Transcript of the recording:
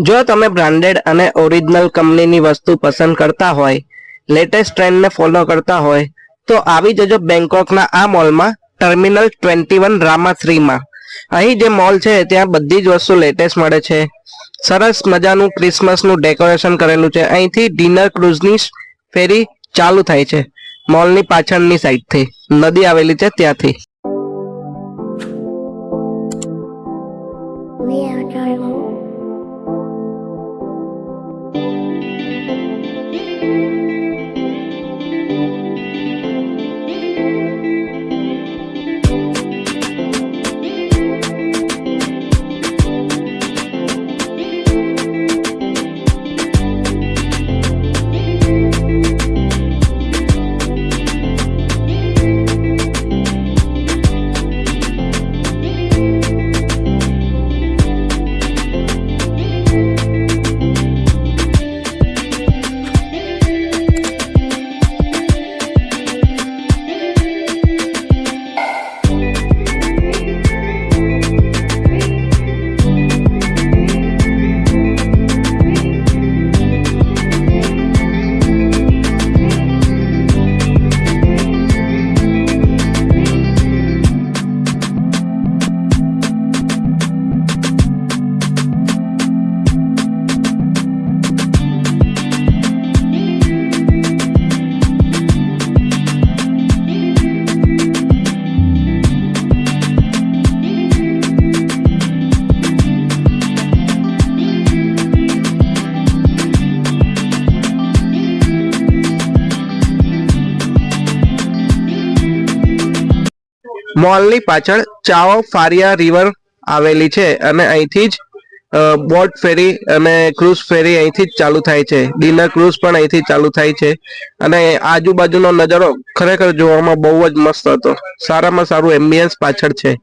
જો તમે બ્રાન્ડેડ અને ઓરિજિનલ કંપનીની વસ્તુ પસંદ કરતા હોય, લેટેસ્ટ ટ્રેન્ડને ફોલો કરતા હોય તો આવી જજો બેંકોકના આ મોલમાં, ટર્મિનલ 21 રામા3માં. અહીં જે મોલ છે ત્યાં બધી જ વસ્તુ લેટેસ્ટ મળે છે. સરસ મજાનું ક્રિસમસનું ડેકોરેશન કરેલું છે. અહીંથી ડિનર ક્રૂઝની ફેરી ચાલુ થાય છે મોલની પાછળની સાઈડથી, નદી આવેલી છે ત્યાંથી. મોલની પાછળ ચાઓ ફારિયા રિવર આવેલી છે અને અહીંથી જ બોટ ફેરી અને ક્રૂઝ ફેરી અહીંથી જ ચાલુ થાય છે. ડિનર ક્રૂઝ પણ અહીંથી ચાલુ થાય છે અને આજુબાજુનો નજારો ખરેખર જોવામાં બહુ જ મસ્ત હતો. સારામાં સારું એમ્બિયન્સ પાછળ છે.